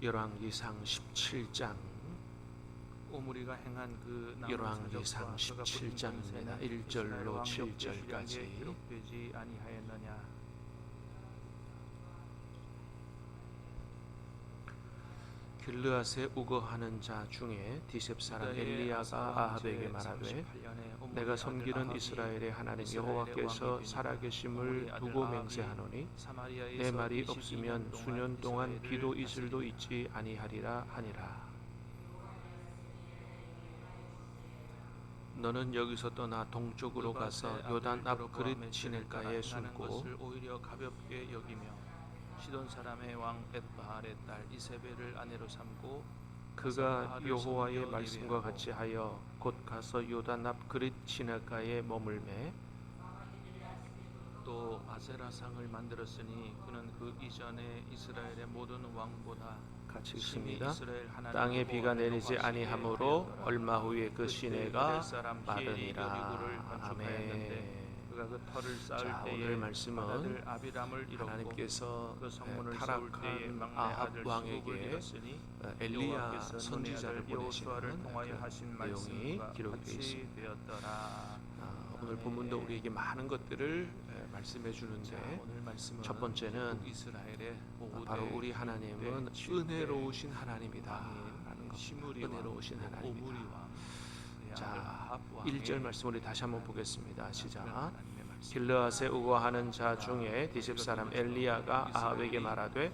열왕기상 17장 오므리가 행한 그 열왕기상 17장입니다. 1절로 7절까지. 기록되지 아니하였느냐. 길르앗에 우거하는 자 중에 디셉 사람 엘리야가 아합에게 말하되 내가 섬기는 이스라엘의 하나님 여호와께서 살아계심을 두고 맹세하노니 내 말이 없으면 수년 동안 비도 이슬도 있지 아니하리라 하니라. 너는 여기서 떠나 동쪽으로 가서 요단 앞 그릿 시냇가에 숨고 오히려 가볍게 여기며 시돈 사람의 왕 엣바알의 딸 이세벨을 아내로 삼고 그가 여호와의 말씀과 같이 하여 곧 가서 요단 앞 그릿 시냇가에 머물매 또 아세라상을 만들었으니 그는 그 이전에 이스라엘의 모든 왕보다 같이 읽습니다. 이스라엘 하나님 땅에 비가 내리지 여호와의 아니하므로 신이 얼마 후에 그 시내가 사람 마르니라. 아멘. 그가 그 터를 쌓을 자, 때에 오늘 말씀은 아들 아비람을 잃었고 하나님께서 그 성문을 세울 때에 타락한 막내 아합 아들 왕에게 수국을 잃었으니 엘리야 여호와께서 선지자를 눈의 아들 여호수아를 보내시는 통하여 그 하신 내용이 말씀과 기록되어 같이 있습니다. 되었더라. 오늘 본문도 우리에게 많은 것들을 말씀해 주는데 오늘 말씀은 첫 번째는 이스라엘의 바로 우리 하나님은 은혜로우신 하나님이다 라는 것. 은혜로우신 하나님이다. 자, 1절 말씀 우리 다시 한번 보겠습니다. 시작. 길르앗에 우거하는 자 중에 디셉 사람 엘리야가 아합에게 말하되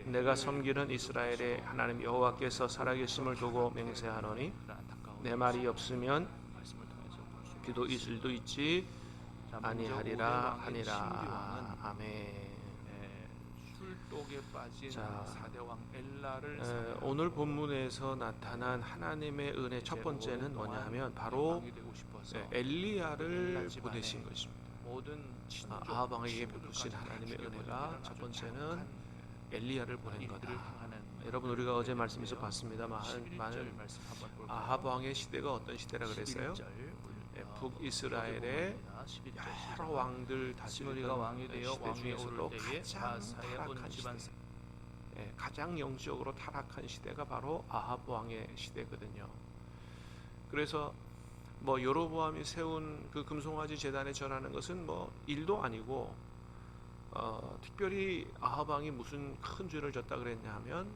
내가 섬기는 이스라엘의 하나님 여호와께서 살아계심을 두고 맹세하노니 내 말이 없으면 비도 이슬도 있지 아니하리라 하니라. 아멘. 술독에 빠진 자, 4대 왕 엘라를 오늘 본문에서 나타난 하나님의 은혜 첫 번째는 뭐냐 하면 바로 엘리야를 보내신 것입니다. 모든 아합 왕에게 베푸신 하나님의 은혜가 첫 번째는 엘리야를 보낸 거다. 여러분 우리가 어제 말씀에서 봤습니다만 아합 왕의 시대가 어떤 시대라 그랬어요? 북이스라엘의 여러 왕들 다스리던 왕이 되어 시대 왕위에 중에서도 오를 때에 가장 타락한 시대, 가장 영적으로 타락한 시대가 바로 아합 왕의 시대거든요. 그래서 뭐 여로보암이 세운 그 금송아지 제단에 절하는 것은 뭐 일도 아니고 특별히 아합 왕이 무슨 큰 죄를 졌다 그랬냐 하면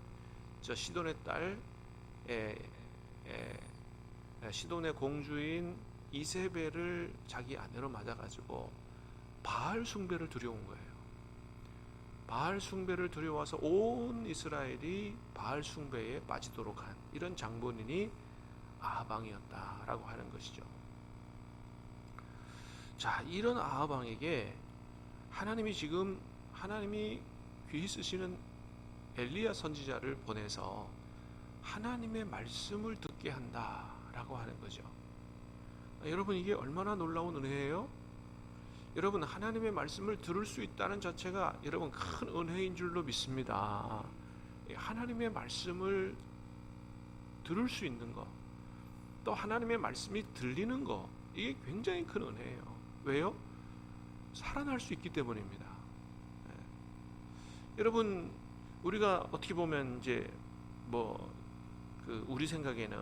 저 시돈의 딸 시돈의 공주인 이세벨을 자기 아내로 맞아가지고 바알 숭배를 들여온 거예요. 바알 숭배를 들여와서 온 이스라엘이 바알 숭배에 빠지도록 한 이런 장본인이 아합 왕이었다라고 하는 것이죠. 자, 이런 아합 왕에게 하나님이 귀히 쓰시는 엘리야 선지자를 보내서 하나님의 말씀을 듣게 한다라고 하는 거죠. 여러분 이게 얼마나 놀라운 은혜예요? 여러분 하나님의 말씀을 들을 수 있다는 자체가 여러분 큰 은혜인 줄로 믿습니다. 하나님의 말씀을 들을 수 있는 것, 또 하나님의 말씀이 들리는 것, 이게 굉장히 큰 은혜예요. 왜요? 살아날 수 있기 때문입니다. 여러분 우리가 어떻게 보면 이제 우리 생각에는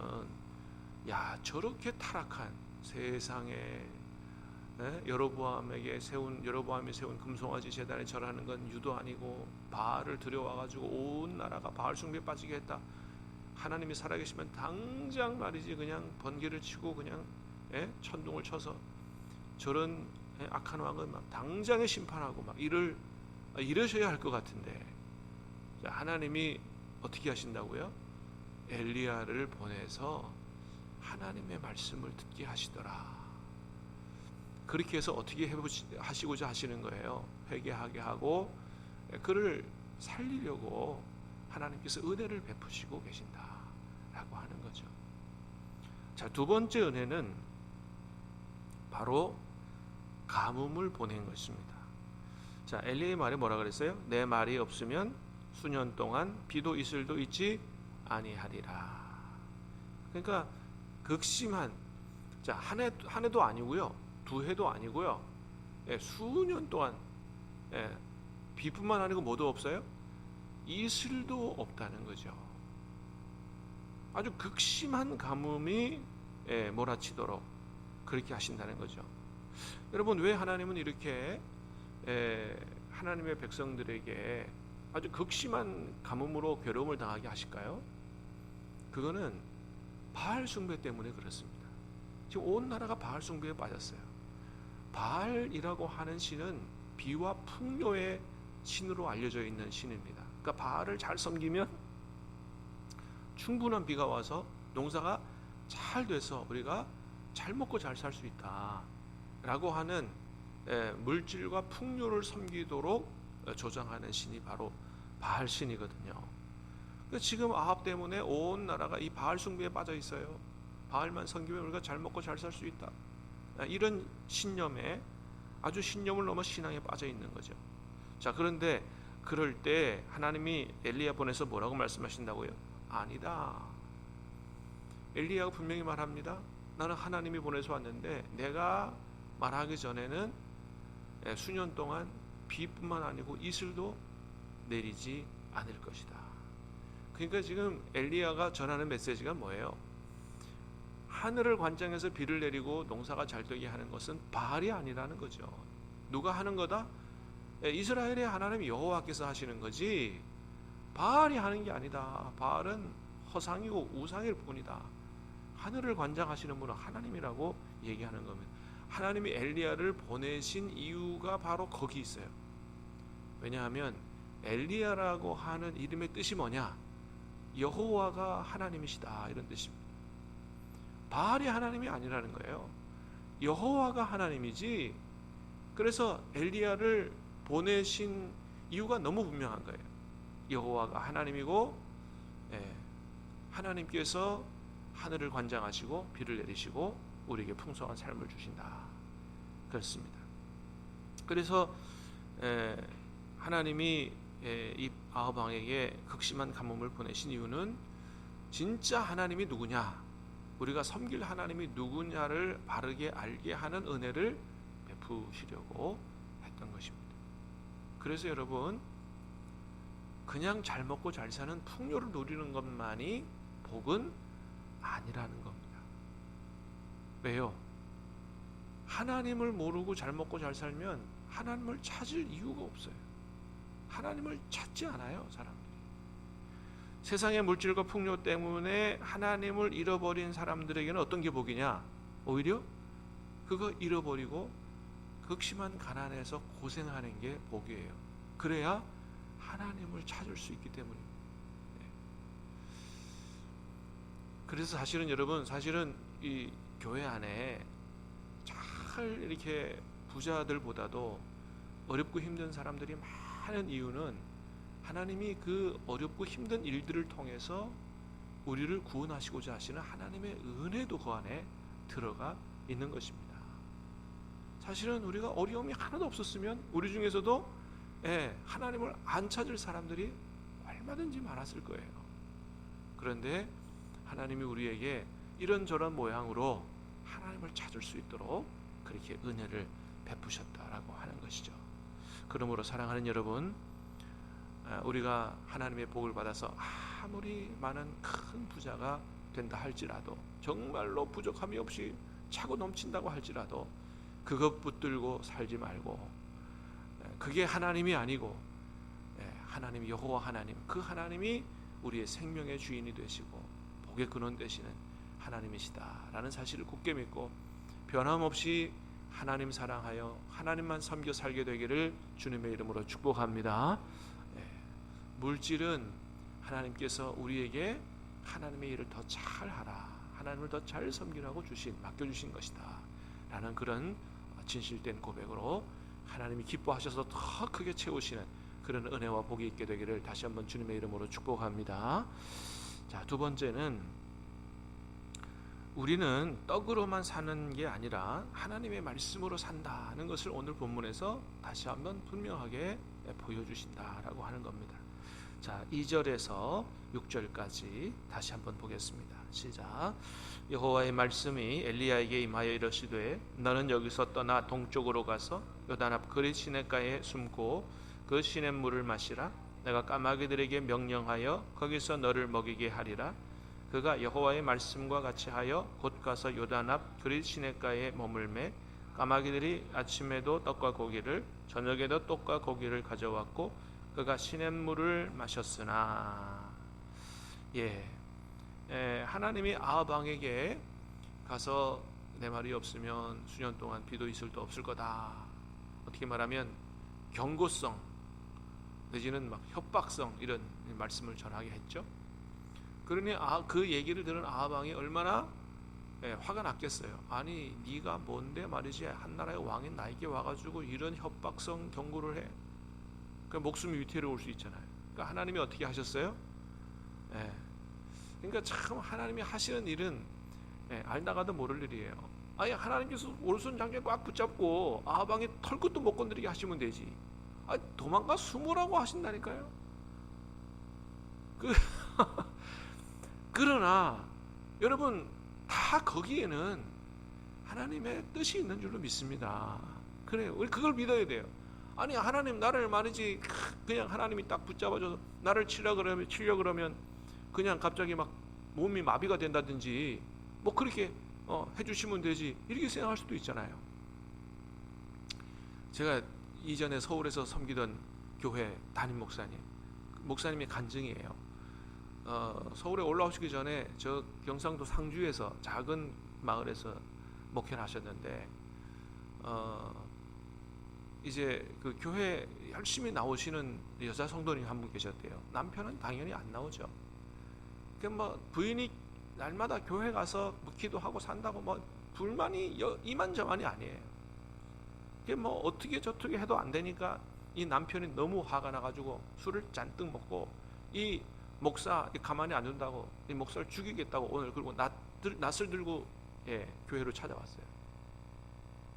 야 저렇게 타락한 세상에 여로보암이 세운 금송아지 제단에 절하는 건 유도 아니고 바알을 들여와가지고 온 나라가 바알 숭배에 빠지게 했다. 하나님이 살아계시면 당장 말이지 그냥 번개를 치고 그냥 천둥을 쳐서 저런 악한 왕은 막 당장에 심판하고 막 이러셔야 할 것 같은데 하나님이 어떻게 하신다고요? 엘리야를 보내서 하나님의 말씀을 듣게 하시더라. 그렇게 해서 어떻게 하시고자 하시는 거예요? 회개하게 하고 그를 살리려고 하나님께서 은혜를 베푸시고 계신다라고 하는 거죠. 자, 두 번째 은혜는 바로 가뭄을 보낸 것입니다. 자, 엘리야의 말이 뭐라 그랬어요? 내 말이 없으면 수년 동안 비도 이슬도 있지 아니하리라. 그러니까 극심한 한 해도 아니고요, 두 해도 아니고요, 수년 동안 비뿐만 아니고 뭐도 없어요? 이슬도 없다는 거죠. 아주 극심한 가뭄이 몰아치도록 그렇게 하신다는 거죠. 여러분, 왜 하나님은 이렇게 하나님의 백성들에게 아주 극심한 가뭄으로 괴로움을 당하게 하실까요? 그거는 바알 숭배 때문에 그렇습니다. 지금 온 나라가 바알 숭배에 빠졌어요. 바알이라고 하는 신은 비와 풍요의 신으로 알려져 있는 신입니다. 그러니까 바알을 잘 섬기면 충분한 비가 와서 농사가 잘 돼서 우리가 잘 먹고 잘 살 수 있다라고 하는 물질과 풍요를 섬기도록 조장하는 신이 바로 바알 신이거든요. 지금 아합 때문에 온 나라가 이 바알 숭배에 빠져 있어요. 바알만 섬기면 우리가 잘 먹고 잘 살 수 있다. 이런 신념에 아주 신념을 넘어 신앙에 빠져 있는 거죠. 자, 그런데 그럴 때 하나님이 엘리야 보내서 뭐라고 말씀하신다고요? 아니다. 엘리야가 분명히 말합니다. 나는 하나님이 보내서 왔는데 내가 말하기 전에는 수년 동안 비뿐만 아니고 이슬도 내리지 않을 것이다. 그러니까 지금 엘리야가 전하는 메시지가 뭐예요? 하늘을 관장해서 비를 내리고 농사가 잘 되게 하는 것은 바알이 아니라는 거죠. 누가 하는 거다? 이스라엘의 하나님 여호와께서 하시는 거지 바알이 하는 게 아니다. 바알은 허상이고 우상일 뿐이다. 하늘을 관장하시는 분은 하나님이라고 얘기하는 겁니다. 하나님이 엘리야를 보내신 이유가 바로 거기 있어요. 왜냐하면 엘리야라고 하는 이름의 뜻이 뭐냐? 여호와가 하나님이시다, 이런 뜻입니다. 바알이 하나님이 아니라는 거예요. 여호와가 하나님이지. 그래서 엘리야를 보내신 이유가 너무 분명한 거예요. 여호와가 하나님이고, 하나님께서 하늘을 관장하시고 비를 내리시고 우리에게 풍성한 삶을 주신다, 그렇습니다. 그래서 하나님이 이 아합 왕에게 극심한 가뭄을 보내신 이유는 진짜 하나님이 누구냐, 우리가 섬길 하나님이 누구냐를 바르게 알게 하는 은혜를 베푸시려고 했던 것입니다. 그래서 여러분, 그냥 잘 먹고 잘 사는 풍요를 누리는 것만이 복은 아니라는 겁니다. 왜요? 하나님을 모르고 잘 먹고 잘 살면 하나님을 찾을 이유가 없어요. 하나님을 찾지 않아요, 사람들이. 세상의 물질과 풍요 때문에 하나님을 잃어버린 사람들에게는 어떤 게 복이냐? 오히려 그거 잃어버리고 극심한 가난에서 고생하는 게 복이에요. 그래야 하나님을 찾을 수 있기 때문입니다. 그래서 사실은 여러분, 사실은 이 교회 안에 잘 이렇게 부자들보다도 어렵고 힘든 사람들이 많은 이유는 하나님이 그 어렵고 힘든 일들을 통해서 우리를 구원하시고자 하시는 하나님의 은혜도 그 안에 들어가 있는 것입니다. 사실은 우리가 어려움이 하나도 없었으면 우리 중에서도 하나님을 안 찾을 사람들이 얼마든지 많았을 거예요. 그런데 하나님이 우리에게 이런저런 모양으로 하나님을 찾을 수 있도록 그렇게 은혜를 베푸셨다라고 하는 것이죠. 그러므로 사랑하는 여러분, 우리가 하나님의 복을 받아서 아무리 많은 큰 부자가 된다 할지라도, 정말로 부족함이 없이 차고 넘친다고 할지라도 그것 붙들고 살지 말고, 그게 하나님이 아니고 하나님, 여호와 하나님, 그 하나님이 우리의 생명의 주인이 되시고 복의 근원 되시는 하나님이시다라는 사실을 굳게 믿고 변함없이 하나님 사랑하여 하나님만 섬겨 살게 되기를 주님의 이름으로 축복합니다. 물질은 하나님께서 우리에게 하나님의 일을 더 잘하라, 하나님을 더 잘 섬기라고 맡겨주신 것이다 라는 그런 진실된 고백으로 하나님이 기뻐하셔서 더 크게 채우시는 그런 은혜와 복이 있게 되기를 다시 한번 주님의 이름으로 축복합니다. 자, 두 번째는 우리는 떡으로만 사는 게 아니라 하나님의 말씀으로 산다는 것을 오늘 본문에서 다시 한번 분명하게 보여주신다라고 하는 겁니다. 자, 2절에서 6절까지 다시 한번 보겠습니다. 시작. 여호와의 말씀이 엘리야에게 임하여 이르시되 너는 여기서 떠나 동쪽으로 가서 요단 앞 그릿 시냇가에 숨고 그 시냇물을 마시라. 내가 까마귀들에게 명령하여 거기서 너를 먹이게 하리라. 그가 여호와의 말씀과 같이 하여 곧 가서 요단 앞 그릿 시냇가에 머물매 까마귀들이 아침에도 떡과 고기를 저녁에도 떡과 고기를 가져왔고 그가 시냇물을 마셨으나 하나님이 아합 왕에게 가서 내 말이 없으면 수년 동안 비도 이슬도 없을 거다. 어떻게 말하면 경고성 내지는 막 협박성 이런 말씀을 전하게 했죠. 그러니 그 얘기를 들은 아합 왕이 얼마나 화가 났겠어요. 아니 네가 뭔데 말이지 한 나라의 왕인 나에게 와가지고 이런 협박성 경고를 해. 그 목숨이 위태로울 수 있잖아요. 그러니까 하나님이 어떻게 하셨어요? 그러니까 참 하나님이 하시는 일은 알다가도 모를 일이에요. 아니 하나님께서 오른손 장에 꽉 붙잡고 아합 왕이 털끝도 못 건드리게 하시면 되지. 아니 도망가 숨으라고 하신다니까요. 그러나 여러분 다 거기에는 하나님의 뜻이 있는 줄로 믿습니다. 그래요. 우리 그걸 믿어야 돼요. 아니 하나님 나를 말이지 그냥 하나님이 딱 붙잡아줘서 나를 치려 그러면 그냥 갑자기 막 몸이 마비가 된다든지 뭐 그렇게 해주시면 되지 이렇게 생각할 수도 있잖아요. 제가 이전에 서울에서 섬기던 교회 담임 목사님의 간증이에요. 서울에 올라오시기 전에 저 경상도 상주에서 작은 마을에서 목회를 하셨는데 이제 그 교회 열심히 나오시는 여자 성도님 한 분 계셨대요. 남편은 당연히 안 나오죠. 뭐 부인이 날마다 교회 가서 묵기도 하고 산다고 뭐 불만이 이만저만이 아니에요. 뭐 어떻게 저떻게 해도 안 되니까 이 남편이 너무 화가 나가지고 술을 잔뜩 먹고 이 목사 가만히 안 둔다고 이 목사를 죽이겠다고 오늘 그리고 낫을 들고 교회로 찾아왔어요.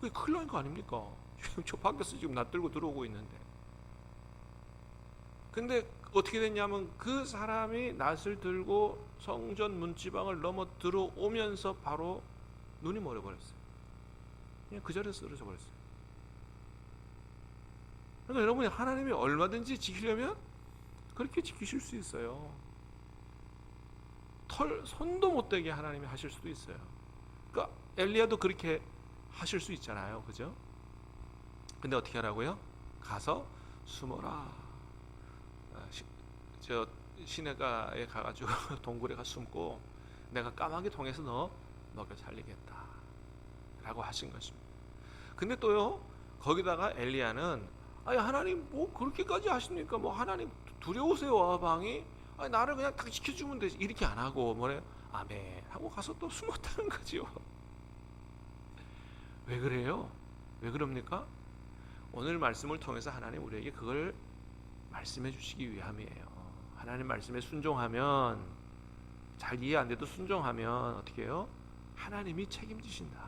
그게 큰일 난 거 아닙니까? 저 밖에서 지금 낫 들고 들어오고 있는데. 근데 어떻게 됐냐면 그 사람이 낫을 들고 성전 문지방을 넘어 들어오면서 바로 눈이 멀어버렸어요. 그냥 그 자리에서 쓰러져 버렸어요. 그러니까 여러분이 하나님이 얼마든지 지키려면 그렇게 지키실 수 있어요. 손도 못 대게 하나님이 하실 수도 있어요. 그러니까 엘리야도 그렇게 하실 수 있잖아요. 그죠? 근데 어떻게 하라고요? 가서 숨어라. 저 시내가에 가가지고 동굴에 가 숨고 내가 까마귀 통해서 너 먹여 살리겠다 라고 하신 것입니다. 근데 또요 거기다가 엘리야는 아니 하나님 뭐 그렇게까지 하십니까? 뭐 하나님 두려우세요 아방이? 아니 나를 그냥 딱 지켜주면 되지 이렇게 안 하고 뭐래요? 아멘 하고 가서 또 숨었다는 거죠. 왜 그래요? 왜 그럽니까? 오늘 말씀을 통해서 하나님 우리에게 그걸 말씀해 주시기 위함이에요. 하나님 말씀에 순종하면 잘 이해 안 돼도 순종하면 어떻게 해요? 하나님이 책임지신다.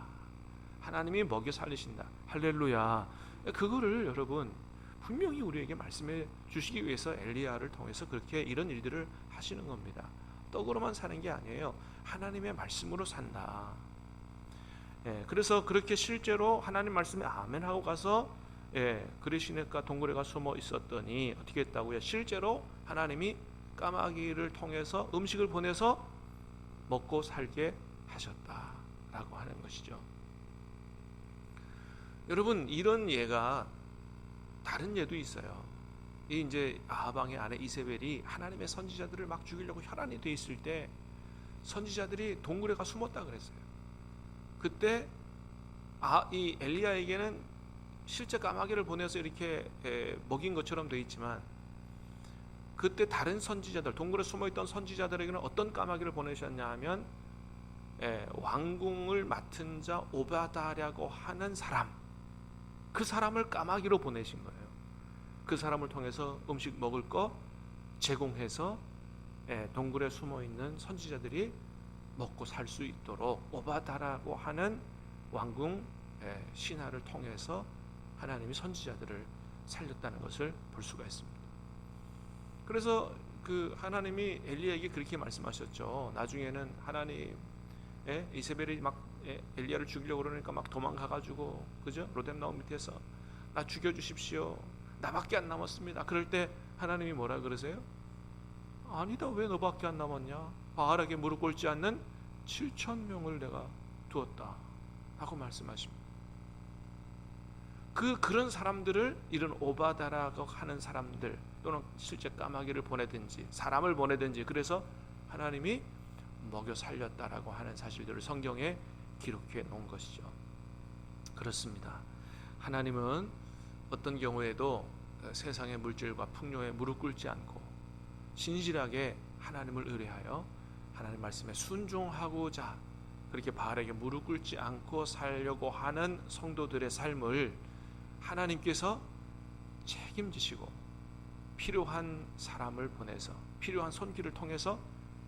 하나님이 먹여 살리신다. 할렐루야. 그거를 여러분 분명히 우리에게 말씀해 주시기 위해서 엘리야를 통해서 그렇게 이런 일들을 하시는 겁니다. 떡으로만 사는 게 아니에요. 하나님의 말씀으로 산다. 그래서 그렇게 실제로 하나님 말씀에 아멘 하고 가서 그릿 시냇가 동굴에 가 숨어 있었더니 어떻게 했다고요? 실제로 하나님이 까마귀를 통해서 음식을 보내서 먹고 살게 하셨다라고 하는 것이죠. 여러분 이런 예가 다른 예도 있어요. 이 이제 아합왕의 아내 이세벨이 하나님의 선지자들을 막 죽이려고 혈안이 돼 있을 때 선지자들이 동굴에 가 숨었다 그랬어요. 그때 이 엘리야에게는 실제 까마귀를 보내서 이렇게 먹인 것처럼 돼 있지만 그때 다른 선지자들 동굴에 숨어있던 선지자들에게는 어떤 까마귀를 보내셨냐 하면 왕궁을 맡은 자 오바다라고 하는 사람 그 사람을 까마귀로 보내신 거예요. 그 사람을 통해서 음식 먹을 거 제공해서 동굴에 숨어있는 선지자들이 먹고 살 수 있도록 오바다라고 하는 왕궁 신하를 통해서 하나님이 선지자들을 살렸다는 것을 볼 수가 있습니다. 그래서 그 하나님이 엘리야에게 그렇게 말씀하셨죠. 나중에는 하나님 이세벨이 막 엘리야를 죽이려고 그러니까 막 도망가가지고 그죠? 로뎀나무 밑에서 나 죽여주십시오. 나밖에 안 남았습니다. 그럴 때 하나님이 뭐라 그러세요? 아니다 왜 너밖에 안 남았냐? 바알에게 무릎 꿇지 않는 7,000명을 내가 두었다 하고 말씀하십니다. 그런 사람들을 이런 오바다라고 하는 사람들, 또는 실제 까마귀를 보내든지 사람을 보내든지, 그래서 하나님이 먹여 살렸다라고 하는 사실들을 성경에 기록해 놓은 것이죠. 그렇습니다. 하나님은 어떤 경우에도 세상의 물질과 풍요에 무릎 꿇지 않고 신실하게 하나님을 의뢰하여 하나님 말씀에 순종하고자 그렇게 바알에게 무릎 꿇지 않고 살려고 하는 성도들의 삶을 하나님께서 책임지시고 필요한 사람을 보내서 필요한 손길을 통해서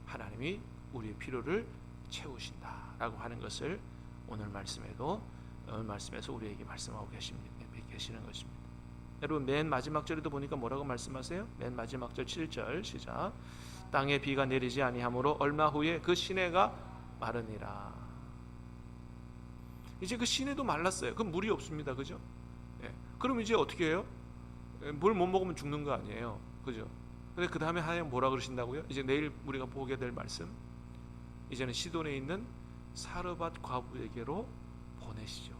하나님이 우리의 필요를 채우신다라고 하는 것을 오늘 말씀에서 우리에게 말씀하고 계시는 것입니다. 여러분, 맨 마지막 절에도 보니까 뭐라고 말씀하세요? 맨 마지막 절 7절 시작. 땅에 비가 내리지 아니하므로 얼마 후에 그 시내가 마르니라. 이제 그 시내도 말랐어요. 그 물이 없습니다. 그죠? 예. 그럼 이제 어떻게 해요? 물 못 먹으면 죽는 거 아니에요. 그죠? 근데 그 다음에 하나님 뭐라 그러신다고요? 이제 내일 우리가 보게 될 말씀, 이제는 시돈에 있는 사르밧 과부에게로 보내시죠.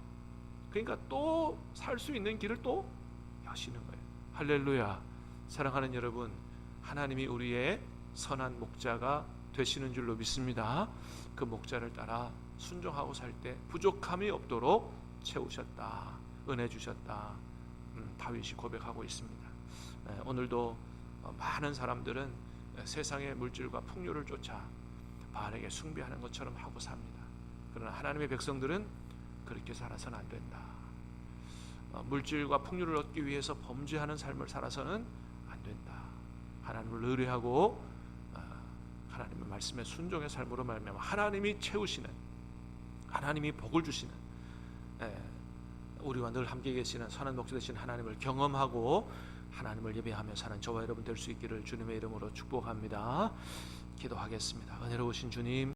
그러니까 또 살 수 있는 길을 또 여시는 거예요. 할렐루야. 사랑하는 여러분, 하나님이 우리의 선한 목자가 되시는 줄로 믿습니다. 그 목자를 따라 순종하고 살 때 부족함이 없도록 채우셨다, 은혜 주셨다, 다윗이 고백하고 있습니다. 오늘도 많은 사람들은 세상의 물질과 풍요를 쫓아 바알에게 숭배하는 것처럼 하고 삽니다. 그러나 하나님의 백성들은 그렇게 살아서는 안 된다. 물질과 풍요를 얻기 위해서 범죄하는 삶을 살아서는 안 된다. 하나님을 의뢰하고 하나님의 말씀에 순종의 삶으로 말미암아 하나님이 채우시는, 하나님이 복을 주시는, 우리와 늘 함께 계시는 선한 목자 되신 하나님을 경험하고 하나님을 예배하며 사는 저와 여러분 될 수 있기를 주님의 이름으로 축복합니다. 기도하겠습니다. 은혜로우신 주님,